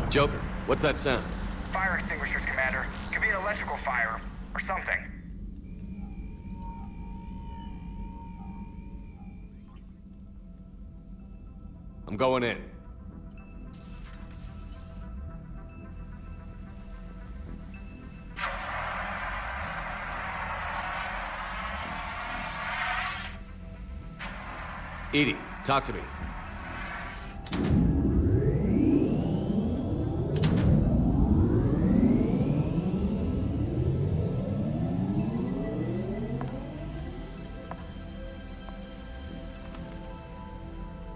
Joker, what's that sound? Fire extinguishers, Commander. Could be an electrical fire, or something. I'm going in. Edie, talk to me.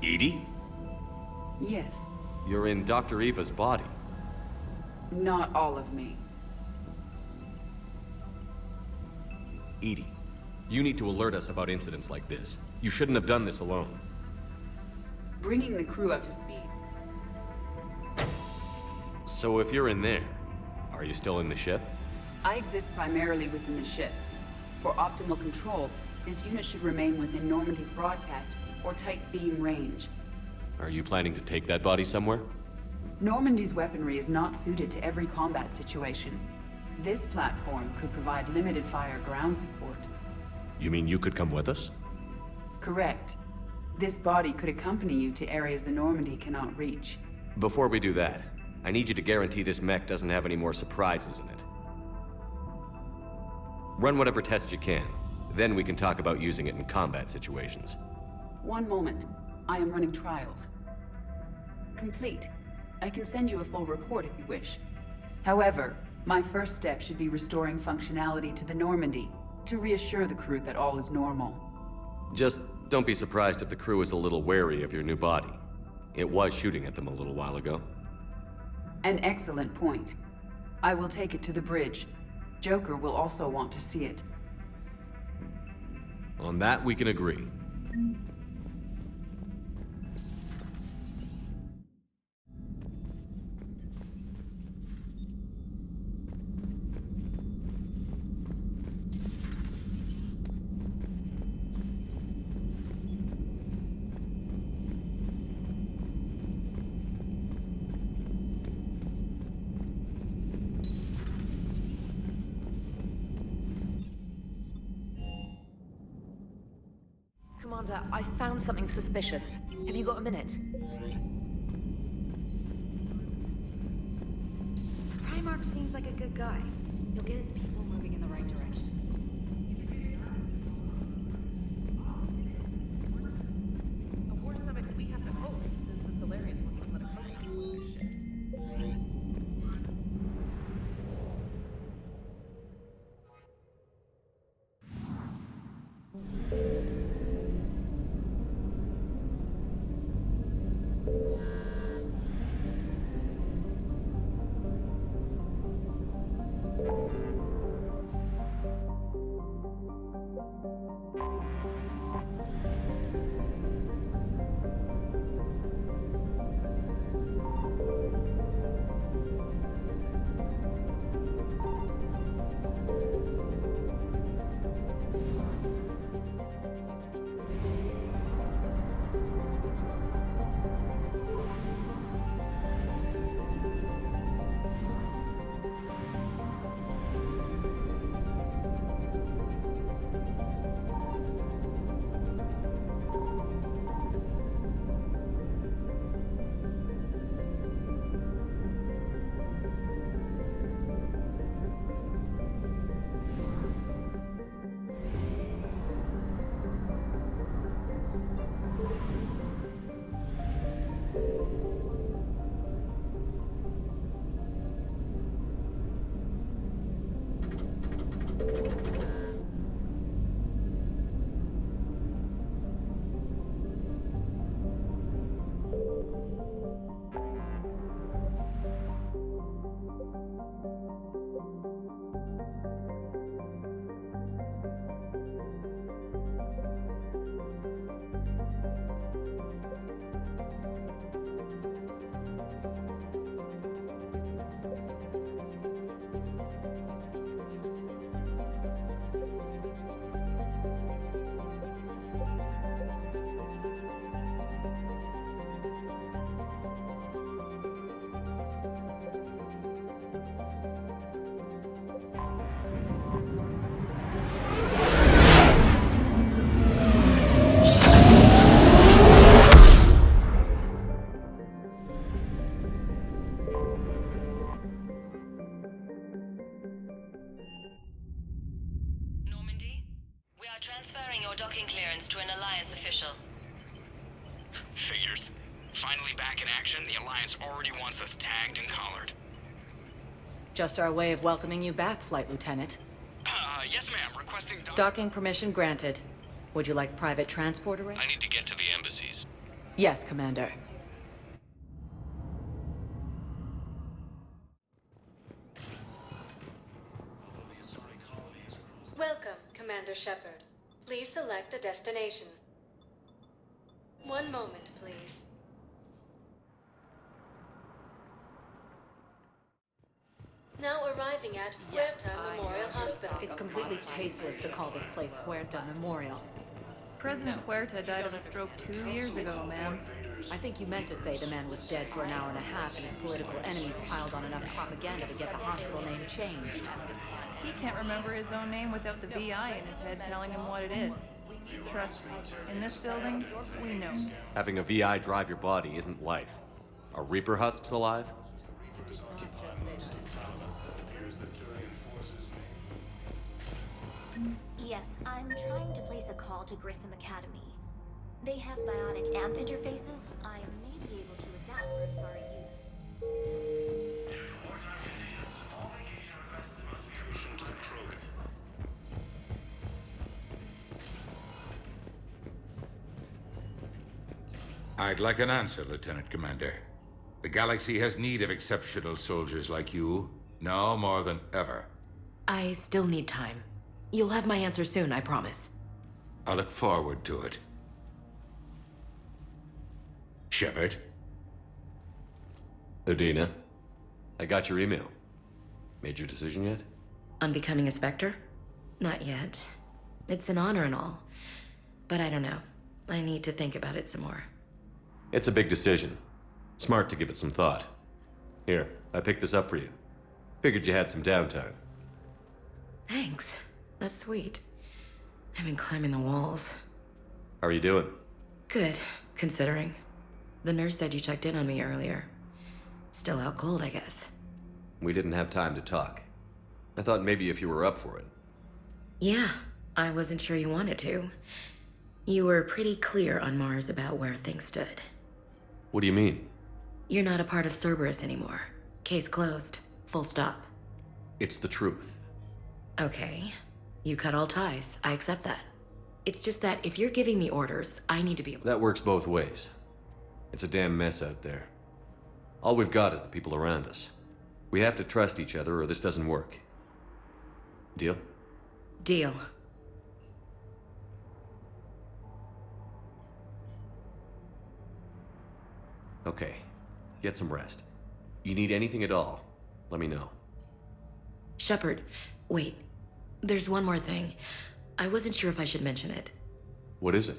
Edie? Yes. You're in Dr. Eva's body. Not all of me. Edie, you need to alert us about incidents like this. You shouldn't have done this alone. Bringing the crew up to speed. So if you're in there, are you still in the ship? I exist primarily within the ship. For optimal control, this unit should remain within Normandy's broadcast or tight beam range. Are you planning to take that body somewhere? Normandy's weaponry is not suited to every combat situation. This platform could provide limited fire ground support. You mean you could come with us? Correct. This body could accompany you to areas the Normandy cannot reach. Before we do that, I need you to guarantee this mech doesn't have any more surprises in it. Run whatever tests you can. Then we can talk about using it in combat situations. One moment. I am running trials. Complete. I can send you a full report if you wish. However, my first step should be restoring functionality to the Normandy to reassure the crew that all is normal. Just don't be surprised if the crew is a little wary of your new body. It was shooting at them a little while ago. An excellent point. I will take it to the bridge. Joker will also want to see it. On that, we can agree. Commander, I found something suspicious. Have you got a minute? Primarch seems like a good guy. He'll get his people moving in the right direction. A war summit we have to host since the Solarians want to put a cover on their ships. We are transferring your docking clearance to an Alliance official. Figures. Finally back in action, the Alliance already wants us tagged and collared. Just our way of welcoming you back, Flight Lieutenant. Yes ma'am, requesting Docking permission granted. Would you like private transport arranged? I need to get to the embassies. Yes, Commander. Welcome, Commander Shepard. Please select a destination. One moment, please. Now arriving at Huerta Memorial Hospital. It's completely tasteless to call this place Huerta Memorial. President Huerta died of a stroke 2 years ago, ma'am. I think you meant to say the man was dead for an hour and a half and his political enemies piled on enough propaganda to get the hospital name changed. He can't remember his own name without the VI in his head telling him what it is. Trust me, in this building, we know. Having a VI drive your body isn't life. Are Reaper husks alive? Yes, I'm trying to place a call to Grissom Academy. They have bionic amp interfaces. I may be able to adapt for SARA use. I'd like an answer, Lieutenant Commander. The galaxy has need of exceptional soldiers like you, now more than ever. I still need time. You'll have my answer soon, I promise. I look forward to it. Shepard? Udina, I got your email. Made your decision yet? On becoming a Spectre? Not yet. It's an honor and all. But I don't know. I need to think about it some more. It's a big decision. Smart to give it some thought. Here, I picked this up for you. Figured you had some downtime. Thanks. That's sweet. I've been climbing the walls. How are you doing? Good, considering. The nurse said you checked in on me earlier. Still out cold, I guess. We didn't have time to talk. I thought maybe if you were up for it. Yeah, I wasn't sure you wanted to. You were pretty clear on Mars about where things stood. What do you mean? You're not a part of Cerberus anymore. Case closed. Full stop. It's the truth. Okay. You cut all ties. I accept that. It's just that if you're giving the orders, I need to be able— That works both ways. It's a damn mess out there. All we've got is the people around us. We have to trust each other or this doesn't work. Deal? Deal. Okay. Get some rest. You need anything at all, let me know. Shepard, wait. There's one more thing. I wasn't sure if I should mention it. What is it?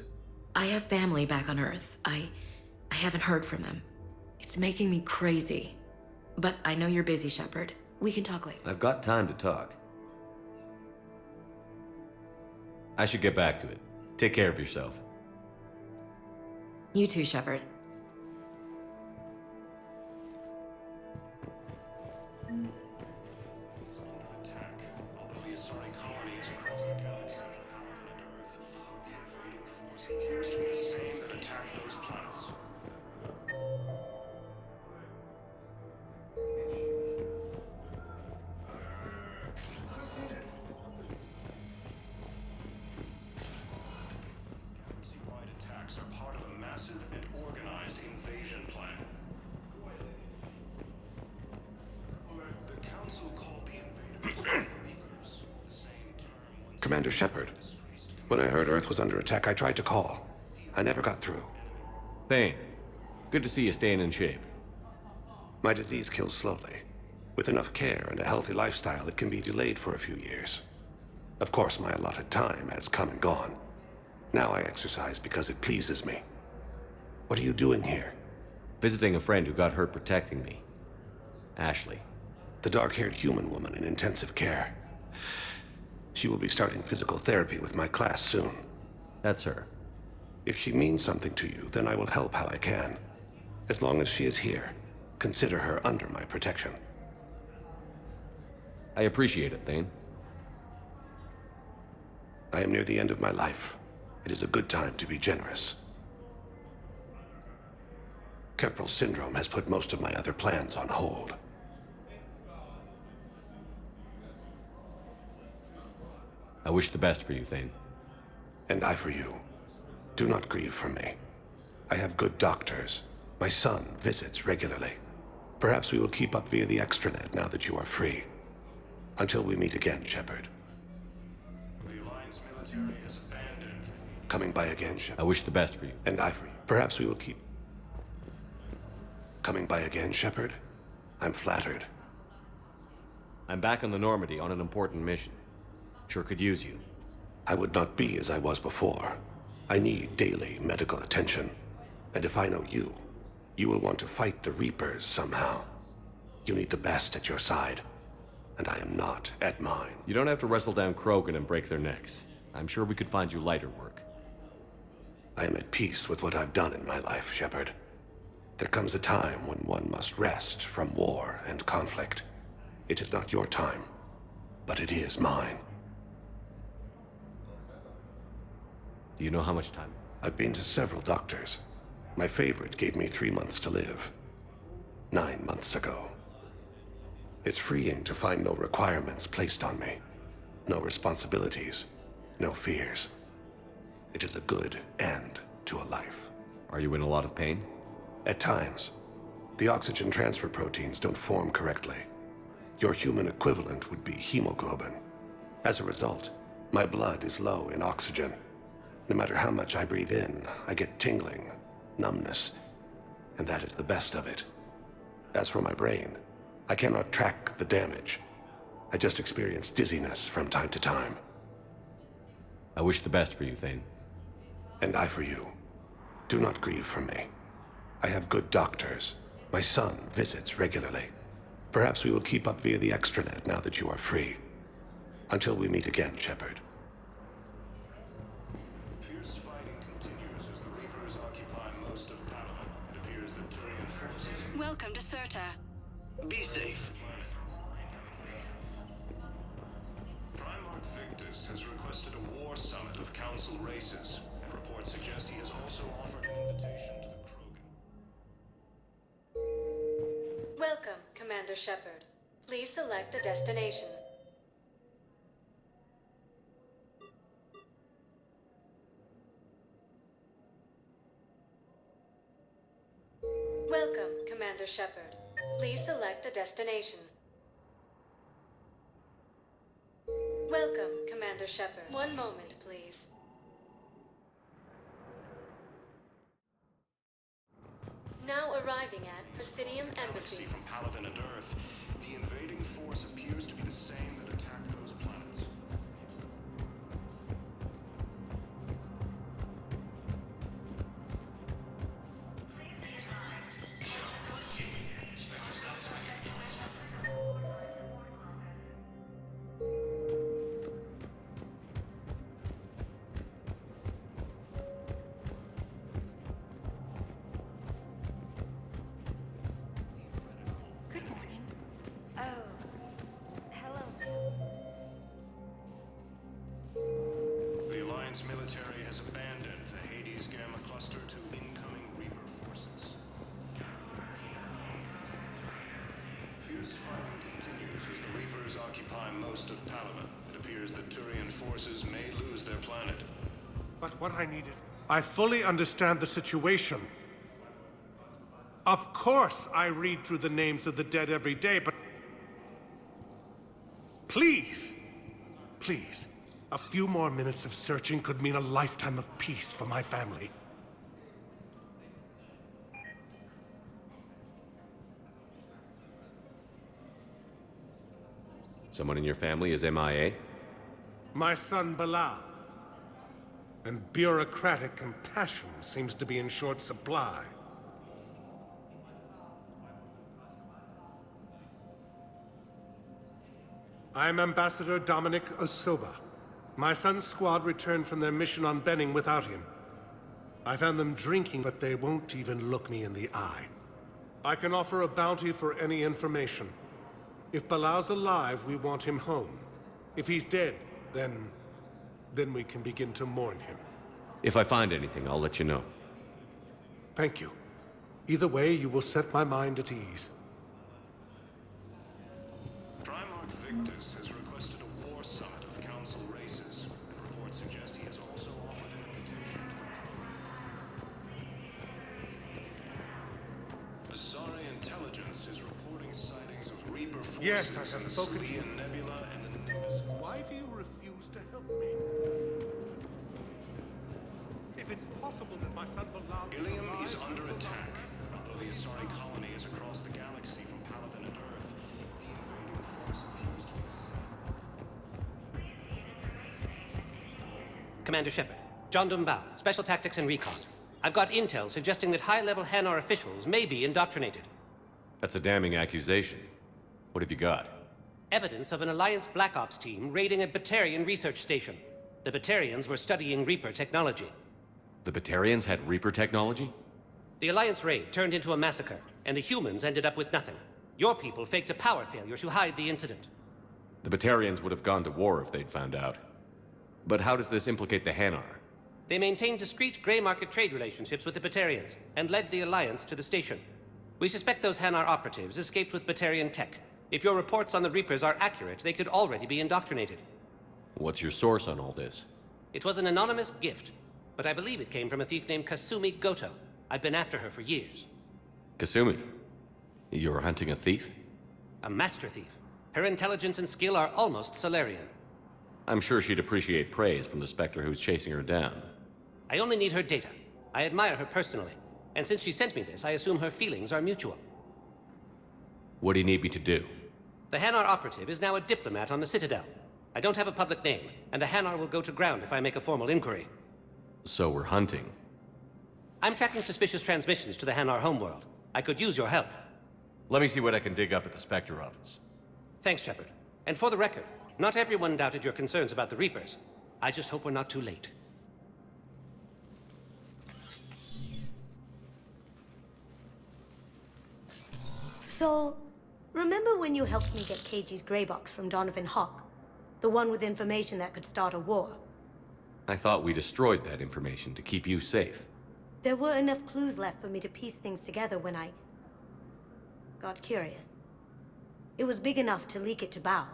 I have family back on Earth. I haven't heard from them. It's making me crazy. But I know you're busy, Shepard. We can talk later. I've got time to talk. I should get back to it. Take care of yourself. You too, Shepard. Commander Shepard, when I heard Earth was under attack, I tried to call. I never got through. Thane, good to see you staying in shape. My disease kills slowly. With enough care and a healthy lifestyle, it can be delayed for a few years. Of course, my allotted time has come and gone. Now I exercise because it pleases me. What are you doing here? Visiting a friend who got hurt protecting me. Ashley. The dark-haired human woman in intensive care. She will be starting physical therapy with my class soon. That's her. If she means something to you, then I will help how I can. As long as she is here, consider her under my protection. I appreciate it, Thane. I am near the end of my life. It is a good time to be generous. Keppel syndrome has put most of my other plans on hold. I wish the best for you, Thane. And I for you. Do not grieve for me. I have good doctors. My son visits regularly. Perhaps we will keep up via the extranet now that you are free. Until we meet again, Shepard. The Alliance military has abandoned. Coming by again, Shepard. I wish the best for you. And I for you. Perhaps we will keep... Coming by again, Shepard? I'm flattered. I'm back on the Normandy on an important mission. Sure could use you. I would not be as I was before. I need daily medical attention. And if I know you, you will want to fight the Reapers somehow. You need the best at your side. And I am not at mine. You don't have to wrestle down Krogan and break their necks. I'm sure we could find you lighter work. I am at peace with what I've done in my life, Shepard. There comes a time when one must rest from war and conflict. It is not your time, but it is mine. Do you know how much time? I've been to several doctors. My favorite gave me 3 months to live. 9 months ago. It's freeing to find no requirements placed on me. No responsibilities. No fears. It is a good end to a life. Are you in a lot of pain? At times. The oxygen transfer proteins don't form correctly. Your human equivalent would be hemoglobin. As a result, my blood is low in oxygen. No matter how much I breathe in, I get tingling, numbness, and that is the best of it. As for my brain, I cannot track the damage. I just experience dizziness from time to time. I wish the best for you, Thane. And I for you. Do not grieve for me. I have good doctors. My son visits regularly. Perhaps we will keep up via the extranet now that you are free. Until we meet again, Shepard. Fierce fighting continues as the Reapers occupy most of Panama. It appears that Turian forces... Welcome to Serta. Be safe. Primarch Victus has requested a war summit of Council races, and reports suggest he has also offered an invitation to the Krogan. Welcome, Commander Shepard. Please select a destination. Welcome, Commander Shepard. Please select a destination. Welcome, Commander Shepard. One moment, please. Now arriving at Presidium Embassy. From Paladin and Earth, the invading force appears to be the same that attacked those planets. Military has abandoned the Hades Gamma cluster to incoming Reaper forces. Fierce fighting continues as the Reapers occupy most of Panama. It appears that Turian forces may lose their planet. But what I need is... I fully understand the situation. Of course I read through the names of the dead every day, but... Please! Please. A few more minutes of searching could mean a lifetime of peace for my family. Someone in your family is MIA? My son, Bilal. And bureaucratic compassion seems to be in short supply. I'm Ambassador Dominic Osoba. My son's squad returned from their mission on Benning without him. I found them drinking, but they won't even look me in the eye. I can offer a bounty for any information. If Bilal's alive, we want him home. If he's dead, then Then we can begin to mourn him. If I find anything, I'll let you know. Thank you. Either way, you will set my mind at ease. Primarch Victus has requested a war summit of Council races, and reports suggest he has also offered an invitation to the Asari intelligence is reporting sightings of Reaper forces Yes, I have in the spoken to you. Salian Nebula and the Nimbus. Why do you refuse to help me? If it's possible that my son will now... Ilium is under attack. Although the Asari colony is across the galaxy from Paladin and Earth, the invading force refused to Commander Shepard, John Dumbao, Special Tactics and Recon. I've got intel suggesting that high-level Hanar officials may be indoctrinated. That's a damning accusation. What have you got? Evidence of an Alliance Black Ops team raiding a Batarian research station. The Batarians were studying Reaper technology. The Batarians had Reaper technology? The Alliance raid turned into a massacre, and the humans ended up with nothing. Your people faked a power failure to hide the incident. The Batarians would have gone to war if they'd found out. But how does this implicate the Hanar? They maintained discreet gray market trade relationships with the Batarians, and led the Alliance to the station. We suspect those Hanar operatives escaped with Batarian tech. If your reports on the Reapers are accurate, they could already be indoctrinated. What's your source on all this? It was an anonymous gift, but I believe it came from a thief named Kasumi Goto. I've been after her for years. Kasumi? You're hunting a thief? A master thief. Her intelligence and skill are almost Solarian. I'm sure she'd appreciate praise from the Spectre who's chasing her down. I only need her data. I admire her personally. And since she sent me this, I assume her feelings are mutual. What do you need me to do? The Hanar operative is now a diplomat on the Citadel. I don't have a public name, and the Hanar will go to ground if I make a formal inquiry. So we're hunting. I'm tracking suspicious transmissions to the Hanar homeworld. I could use your help. Let me see what I can dig up at the Spectre office. Thanks, Shepard. And for the record, not everyone doubted your concerns about the Reapers. I just hope we're not too late. So, remember when you helped me get KG's gray box from Donovan Hawk? The one with information that could start a war? I thought we destroyed that information to keep you safe. There were enough clues left for me to piece things together when I got curious. It was big enough to leak it to Bao.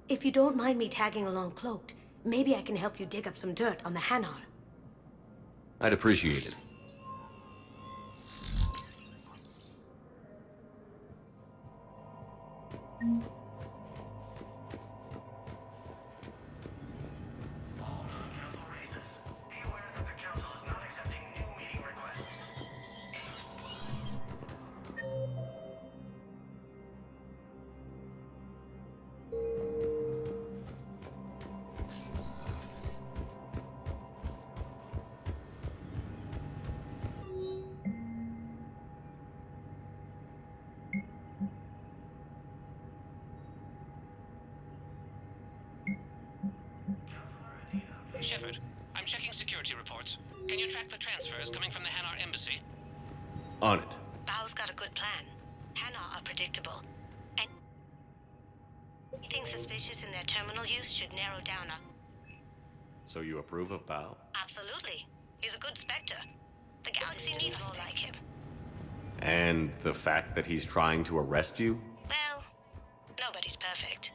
If you don't mind me tagging along cloaked, maybe I can help you dig up some dirt on the Hanar. I'd appreciate it. Shepard, I'm checking security reports. Can you track the transfers coming from the Hanar embassy? On it. Bao's got a good plan. Hanar are predictable. And anything suspicious in their terminal use should narrow down a... So you approve of Bao? Absolutely. He's a good Spectre. The galaxy needs more like him. And the fact that he's trying to arrest you? Well, nobody's perfect.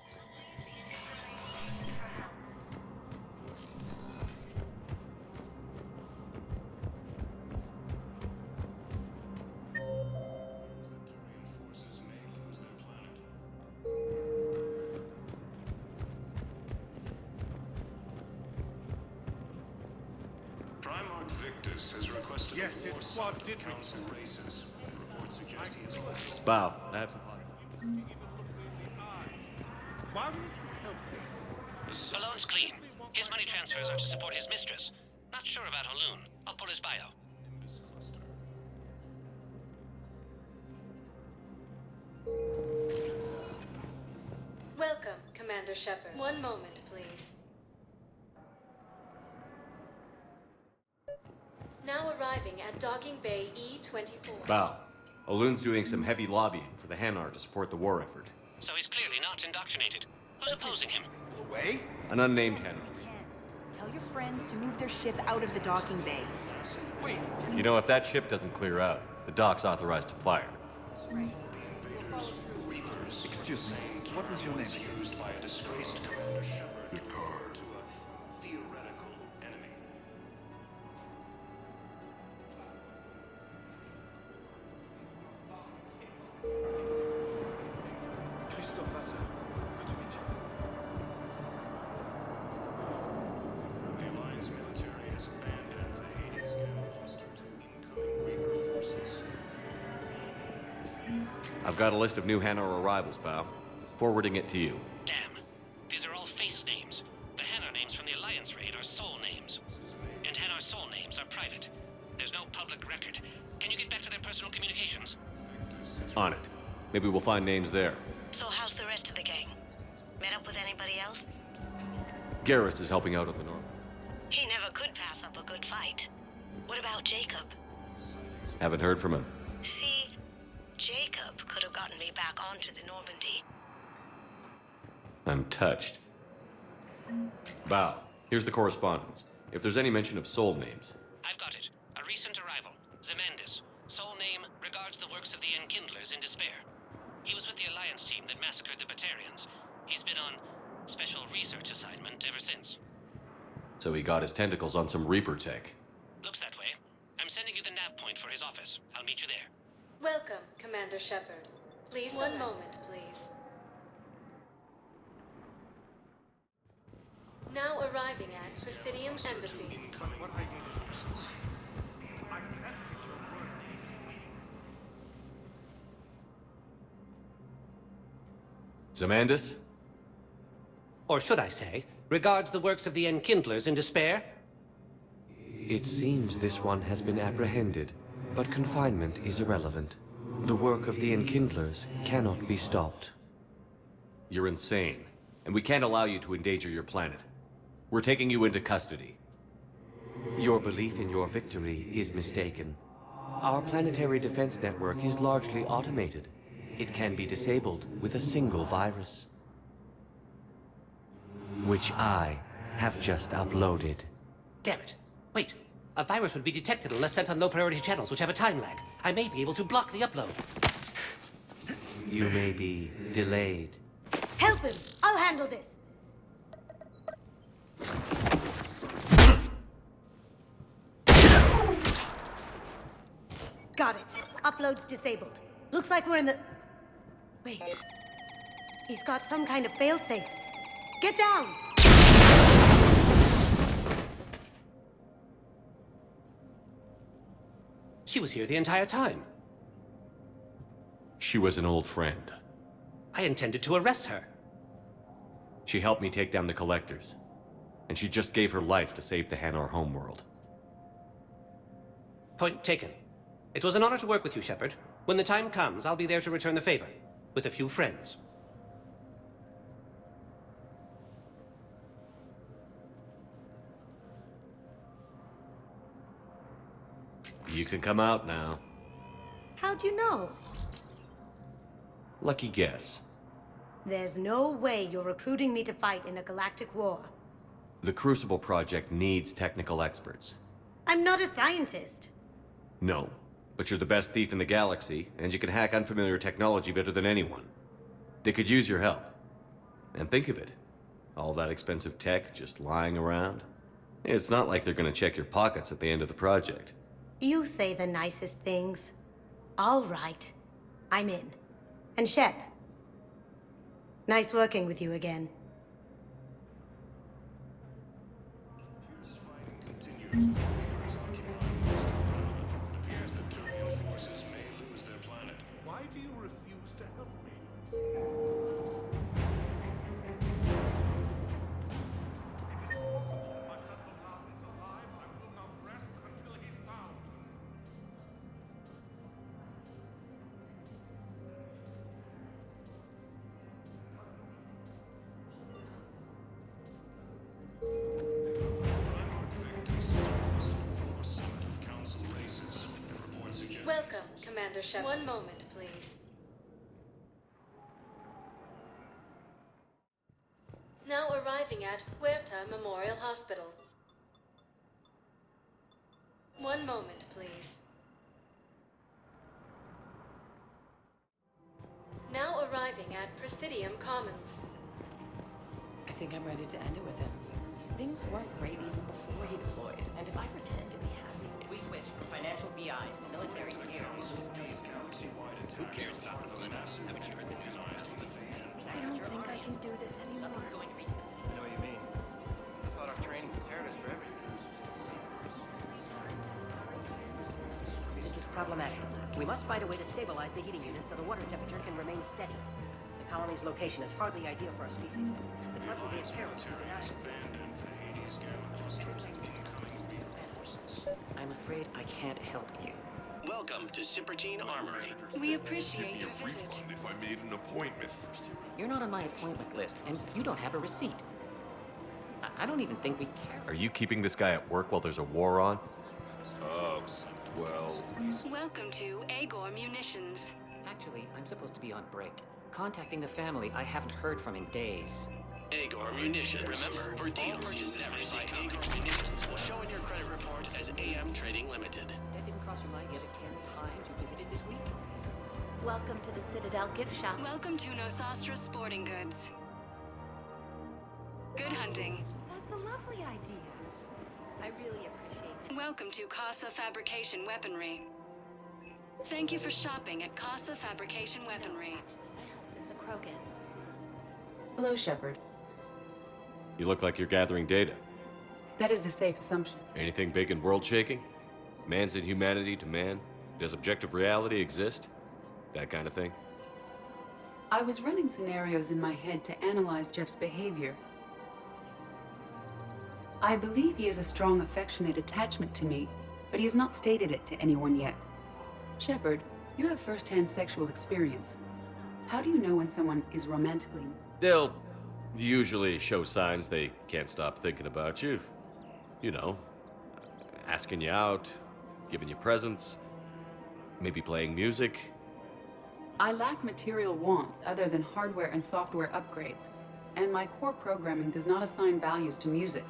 Primarch Victus has requested Yes, a war his squad summit did of council races. Reports suggest he is also... Bao, I have some... Why won't you help me? Balloon's clean. His money transfers are to support his mistress. Not sure about Haloon. I'll pull his bio. Welcome, Commander Shepard. One moment, please. Now arriving at Docking Bay E-24. Bao, Oloon's doing some heavy lobbying for the Hanar to support the war effort. So he's clearly not indoctrinated. Who's opposing him? An unnamed Hanar. Tell your friends to move their ship out of the docking bay. Wait. You know, if that ship doesn't clear out, the dock's authorized to fire. Excuse me, what was your name? Used by a disgraced Commander Shepard to a theoretical enemy. Christophe Vassar. Good to meet you. The Alliance military has abandoned the Hades camp cluster to incoming Reaper forces. I've got a list of new Hanar arrivals, pal. Forwarding it to you. Damn. These are all face names. The Hanar names from the Alliance raid are soul names. And Hanar soul names are private. There's no public record. Can you get back to their personal communications? On it. Maybe we'll find names there. So how's the rest of the gang? Met up with anybody else? Garrus is helping out on the north. He never could pass up a good fight. What about Jacob? Haven't heard from him. See, Jacob could have gotten me back onto the Normandy. I'm touched. Bao, here's the correspondence. If there's any mention of soul names. I've got it. A recent arrival. Zemandis. Soul name regards the works of the Enkindlers in despair. He was with the Alliance team that massacred the Batarians. He's been on special research assignment ever since. So he got his tentacles on some Reaper tech. Looks that way. I'm sending you the nav point for his office. I'll meet you there. Welcome, Commander Shepard. Please, one moment, please. Now arriving at Presidium Embassy. Zemandis? Or should I say, regards the works of the Enkindlers in despair? It seems this one has been apprehended, but confinement is irrelevant. The work of the Enkindlers cannot be stopped. You're insane, and we can't allow you to endanger your planet. We're taking you into custody. Your belief in your victory is mistaken. Our planetary defense network is largely automated. It can be disabled with a single virus, which I have just uploaded. Damn it. Wait. A virus would be detected unless sent on low-priority channels, which have a time lag. I may be able to block the upload. You may be delayed. Help him! I'll handle this! Got it. Upload's disabled. Looks like we're in the... Wait. He's got some kind of failsafe. Get down! She was here the entire time. She was an old friend. I intended to arrest her. She helped me take down the Collectors. And she just gave her life to save the Hanar homeworld. Point taken. It was an honor to work with you, Shepard. When the time comes, I'll be there to return the favor. With a few friends. You can come out now. How'd you know? Lucky guess. There's no way you're recruiting me to fight in a galactic war. The Crucible Project needs technical experts. I'm not a scientist. No, but you're the best thief in the galaxy, and you can hack unfamiliar technology better than anyone. They could use your help. And think of it. All that expensive tech just lying around. It's not like they're gonna check your pockets at the end of the project. You say the nicest things. All right. I'm in. And Shep. Nice working with you again. Why do you refuse to help me? Welcome, Commander Shepard. One moment, please. Now arriving at Huerta Memorial Hospital. 1 moment, please. Now arriving at Presidium Commons. I think I'm ready to end it with him. Things weren't great even before he deployed, and if I pretend to be happy... If we switch from financial BIs to military care, who cares about the dilemma? Haven't you heard the news? I don't think I can do this anymore. Nothing's going to reach the... I know what you mean. I thought our training prepared us for everything. This is problematic. We must find a way to stabilize the heating unit so the water temperature can remain steady. The colony's location is hardly ideal for our species. The clutch will be in peril. I'm afraid I can't help you. Welcome to Sippertine Armory. We appreciate your visit. If I made an appointment. You're not on my appointment list, and you don't have a receipt. I don't even think we care. Are you keeping this guy at work while there's a war on? Well... Welcome to Agor Munitions. Actually, I'm supposed to be on break. Contacting the family I haven't heard from in days. Agor Munitions. Remember, for deals purchases using Agor Munitions will show in your credit report as AM Trading Limited. That didn't cross your mind the other 10 times you visited this week? Welcome to the Citadel gift shop. Welcome to Nosastra Sporting Goods. Good hunting. That's a lovely idea. I really appreciate it. Welcome to Casa Fabrication Weaponry. Thank you for shopping at Casa Fabrication Weaponry. My husband's a Krogan. Hello, Shepard. You look like you're gathering data. That is a safe assumption. Anything big and world-shaking? Man's inhumanity to man? Does objective reality exist? That kind of thing? I was running scenarios in my head to analyze Jeff's behavior. I believe he has a strong affectionate attachment to me, but he has not stated it to anyone yet. Shepard, you have first-hand sexual experience. How do you know when someone is romantically... They'll usually show signs they can't stop thinking about you. You know, asking you out, giving you presents, maybe playing music. I lack material wants other than hardware and software upgrades, and my core programming does not assign values to music.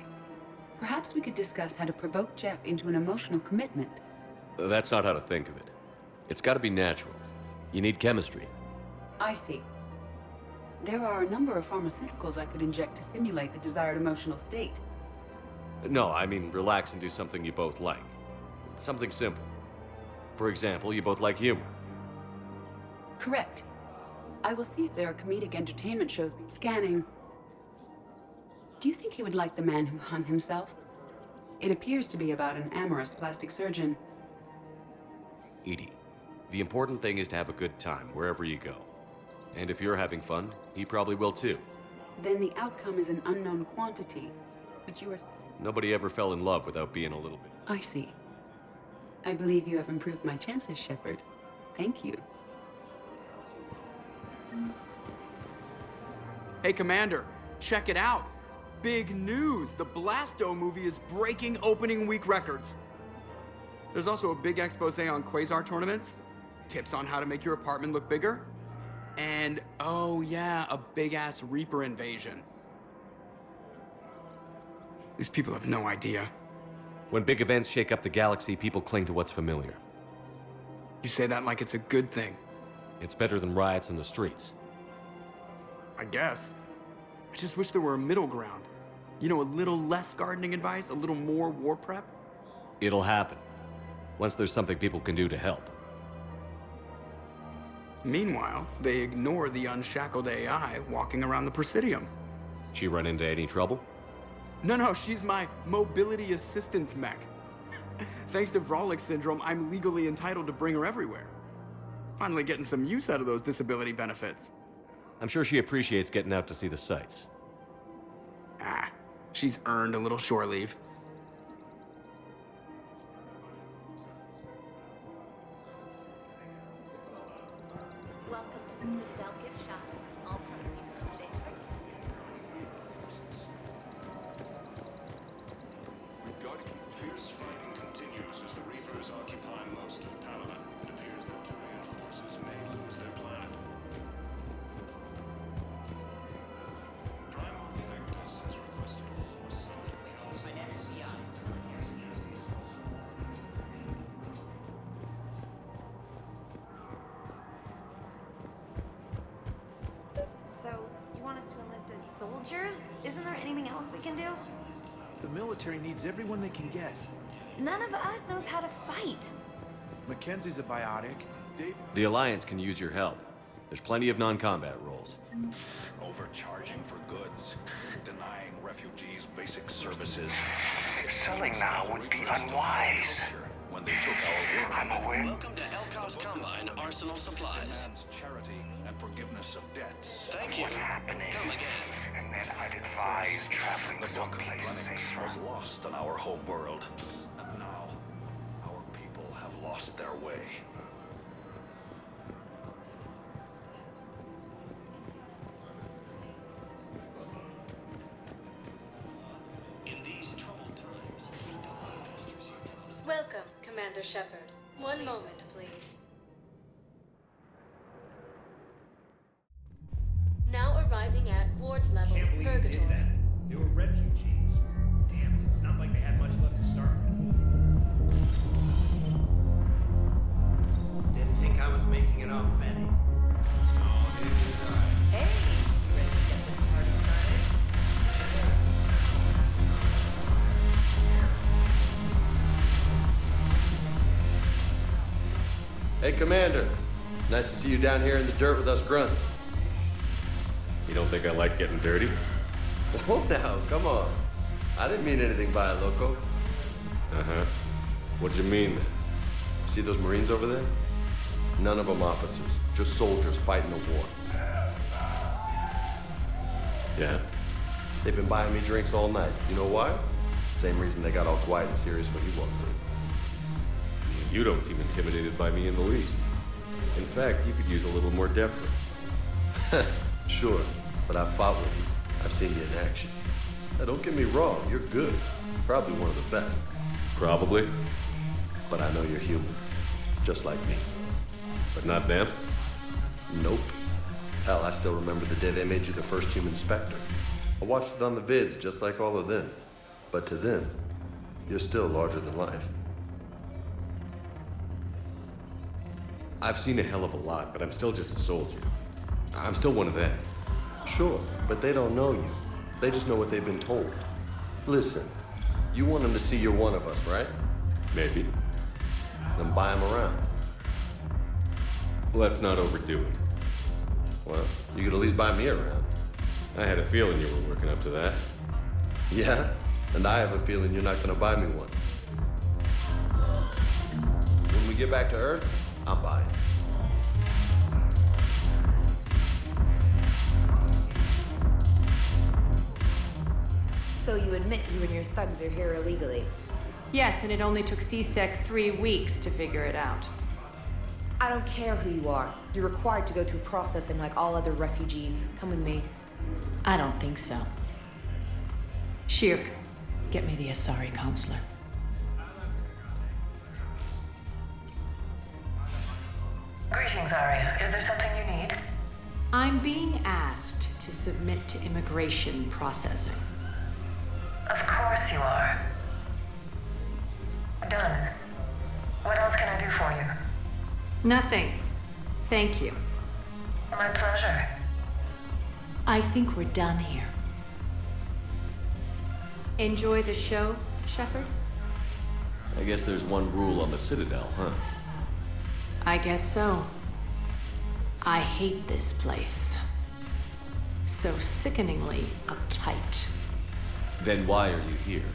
Perhaps we could discuss how to provoke Jeff into an emotional commitment. That's not how to think of it. It's got to be natural. You need chemistry. I see. There are a number of pharmaceuticals I could inject to simulate the desired emotional state. No, I mean relax and do something you both like. Something simple. For example, you both like humor. Correct. I will see if there are comedic entertainment shows scanning. Do you think he would like The Man Who Hung Himself? It appears to be about an amorous plastic surgeon. Edie, the important thing is to have a good time wherever you go. And if you're having fun, he probably will too. Then the outcome is an unknown quantity, but you are... Nobody ever fell in love without being a little bit. I see. I believe you have improved my chances, Shepard. Thank you. Hey, Commander, check it out. Big news! The Blasto movie is breaking opening week records. There's also a big expose on Quasar tournaments, tips on how to make your apartment look bigger, and, oh yeah, a big-ass Reaper invasion. These people have no idea. When big events shake up the galaxy, people cling to what's familiar. You say that like it's a good thing. It's better than riots in the streets. I guess. I just wish there were a middle ground. You know, a little less gardening advice, a little more war prep. It'll happen. Once there's something people can do to help. Meanwhile, they ignore the unshackled AI walking around the Presidium. She run into any trouble? No, she's my mobility assistance mech. Thanks to Vrolic syndrome, I'm legally entitled to bring her everywhere. Finally getting some use out of those disability benefits. I'm sure she appreciates getting out to see the sights. Ah, she's earned a little shore leave. Welcome to the Citadel gift shop. All proceeds from today's purchase. Fierce fighting continues as the Reapers occupy most of Palaven. It appears that Turian forces may lose their planet. Primal soldiers? Isn't there anything else we can do? The military needs everyone they can get. None of us knows how to fight. Mackenzie's a biotic. Dave... The Alliance can use your help. There's plenty of non-combat roles. Overcharging for goods, denying refugees basic services. Selling now would be unwise. When they took our work, I'm aware. Welcome to Elkos Combine Arsenal Supplies. Charity and forgiveness of debts. Thank you. What's happening? Come again. And then I'd advise traveling someplace safer. Was lost in our home world, and now our people have lost their way. Welcome, Commander Shepard. One moment, please. Now arriving at ward level, Purgatory. They were refugees. Damn it, it's not like they had much left to start with. Didn't think I was making it off, Benny. Hey, ready to get this party started? Hey, Commander. Nice to see you down here in the dirt with us grunts. You don't think I like getting dirty? Oh, now, come on. I didn't mean anything by it, loco. Uh-huh. What did you mean then? See those Marines over there? None of them officers, just soldiers fighting the war. Yeah? They've been buying me drinks all night. You know why? Same reason they got all quiet and serious when you walked in. You don't seem intimidated by me in the least. In fact, you could use a little more deference. Sure, but I've fought with you. I've seen you in action. Now, don't get me wrong, you're good. Probably one of the best. Probably. But I know you're human. Just like me. But not them? Nope. Hell, I still remember the day they made you the first human Spectre. I watched it on the vids, just like all of them. But to them, you're still larger than life. I've seen a hell of a lot, but I'm still just a soldier. I'm still one of them. Sure, but they don't know you. They just know what they've been told. Listen, you want them to see you're one of us, right? Maybe. Then buy them around. Let's not overdo it. Well, you could at least buy me around. I had a feeling you were working up to that. Yeah? And I have a feeling you're not gonna buy me one. When we get back to Earth, I'm buying. So you admit you and your thugs are here illegally? Yes, and it only took CSEC 3 weeks to figure it out. I don't care who you are. You're required to go through processing like all other refugees. Come with me. I don't think so. Shirk, get me the Asari counselor. Greetings, Arya. Is there something you need? I'm being asked to submit to immigration processing. Of course you are. Done. What else can I do for you? Nothing. Thank you. My pleasure. I think we're done here. Enjoy the show, Shepard? I guess there's one rule on the Citadel, huh? I guess so. I hate this place. So sickeningly uptight. Then why are you here?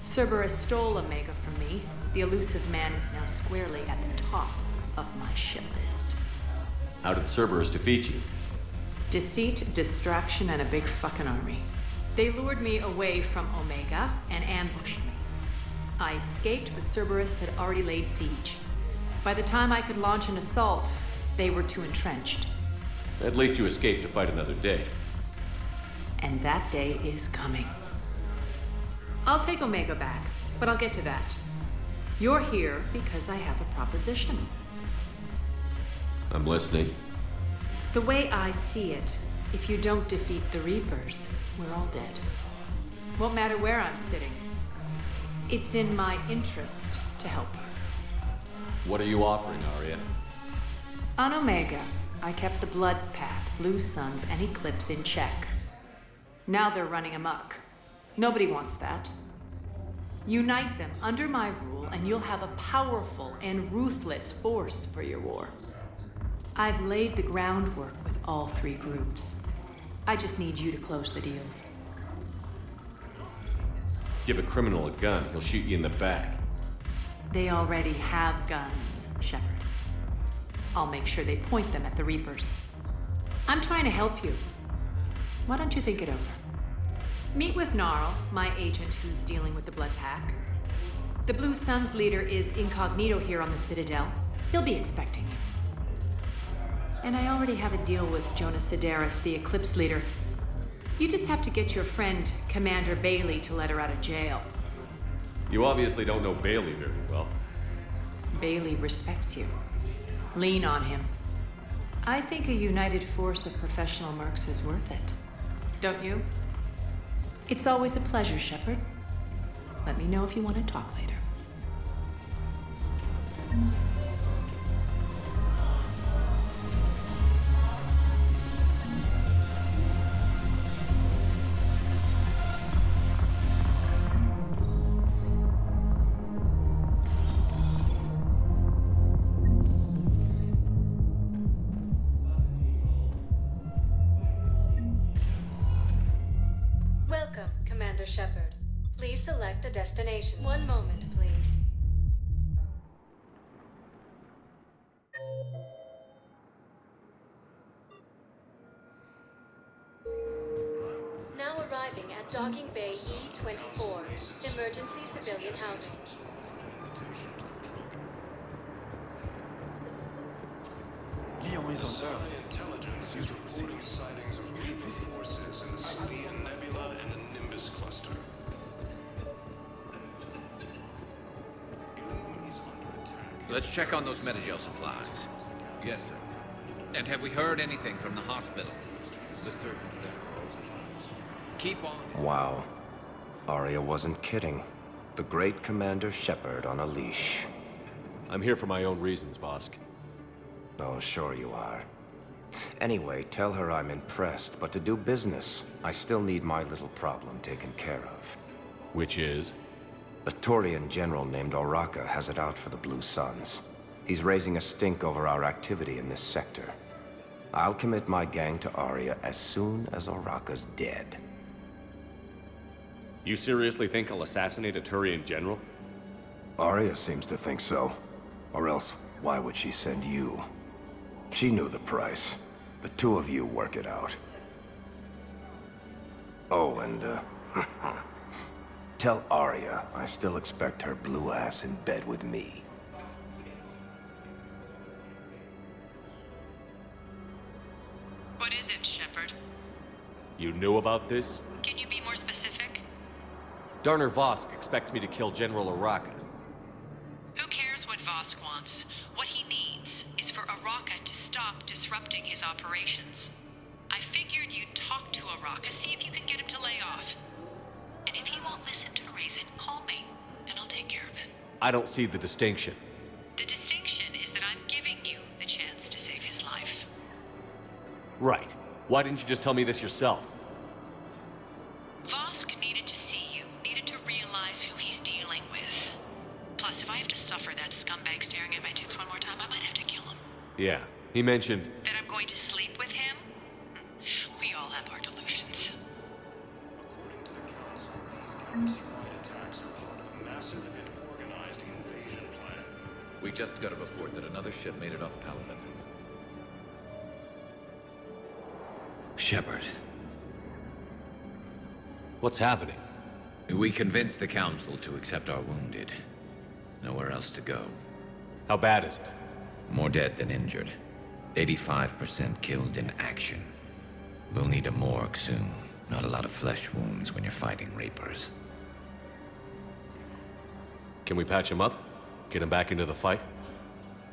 Cerberus stole Omega from me. The elusive man is now squarely at the top of my shit list. How did Cerberus defeat you? Deceit, distraction, and a big fucking army. They lured me away from Omega and ambushed me. I escaped, but Cerberus had already laid siege. By the time I could launch an assault, they were too entrenched. At least you escaped to fight another day. And that day is coming. I'll take Omega back, but I'll get to that. You're here because I have a proposition. I'm listening. The way I see it, if you don't defeat the Reapers, we're all dead. Won't matter where I'm sitting. It's in my interest to help her. What are you offering, Arya? On Omega, I kept the Blood Pack, Blue Suns, and Eclipse in check. Now they're running amok. Nobody wants that. Unite them under my rule, and you'll have a powerful and ruthless force for your war. I've laid the groundwork with all three groups. I just need you to close the deals. Give a criminal a gun, he'll shoot you in the back. They already have guns, Shepard. I'll make sure they point them at the Reapers. I'm trying to help you. Why don't you think it over? Meet with Gnarl, my agent who's dealing with the Blood Pack. The Blue Suns leader is incognito here on the Citadel. He'll be expecting you. And I already have a deal with Jonas Sedaris, the Eclipse leader. You just have to get your friend, Commander Bailey, to let her out of jail. You obviously don't know Bailey very well. Bailey respects you. Lean on him. I think a united force of professional mercs is worth it. Don't you? It's always a pleasure, Shepard. Let me know if you want to talk later. Welcome, Commander Shepard. Please select a destination. One moment, please. Now arriving at Docking Bay E-24, emergency civilian housing. Lyon is on Earth. Intelligence is reporting sightings of UFO forces in the Sirian Nebula and the Nimbus cluster. Let's check on those Metagel supplies. Yes, sir. And have we heard anything from the hospital? The surgeon's there. Keep on. Wow. Arya wasn't kidding. The great Commander Shepard on a leash. I'm here for my own reasons, Vosk. Oh, sure you are. Anyway, tell her I'm impressed, but to do business, I still need my little problem taken care of. Which is? A Turian general named Oraka has it out for the Blue Suns. He's raising a stink over our activity in this sector. I'll commit my gang to Arya as soon as Oraka's dead. You seriously think I'll assassinate a Turian general? Arya seems to think so. Or else, why would she send you? She knew the price. The two of you work it out. Oh, and, tell Arya I still expect her blue ass in bed with me. What is it, Shepard? You knew about this? Can you be more specific? Darner Vosk expects me to kill General Oraka. Who cares what Vosk wants? What he needs is for Oraka to stop disrupting his operations. I figured you'd talk to Oraka, see if you can get him to lay off. And if he won't listen to reason, call me, and I'll take care of it. I don't see the distinction. The distinction is that I'm giving you the chance to save his life. Right. Why didn't you just tell me this yourself? Vosk needed to see you, needed to realize who he's dealing with. Plus, if I have to suffer that scumbag staring at my tits one more time, I might have to kill him. Yeah, he mentioned... That I'm going to sleep with him? We all have our delusions. According to the Council, these galaxy-wide attacks are part of a massive and organized invasion plan. We just got a report that another ship made it off Paladin. Shepard. What's happening? We convinced the Council to accept our wounded. Nowhere else to go. How bad is it? More dead than injured. 85% killed in action. We'll need a morgue soon. Not a lot of flesh wounds when you're fighting Reapers. Can we patch him up? Get him back into the fight?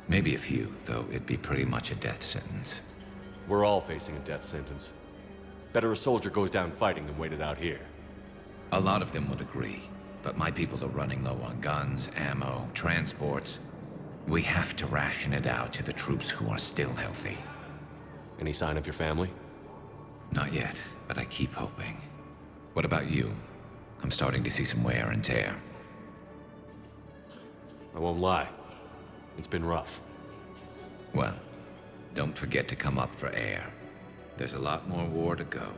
Maybe a few, though it'd be pretty much a death sentence. We're all facing a death sentence. Better a soldier goes down fighting than waited out here. A lot of them would agree, but my people are running low on guns, ammo, transports. We have to ration it out to the troops who are still healthy. Any sign of your family? Not yet, but I keep hoping. What about you? I'm starting to see some wear and tear. I won't lie. It's been rough. Well, don't forget to come up for air. There's a lot more war to go.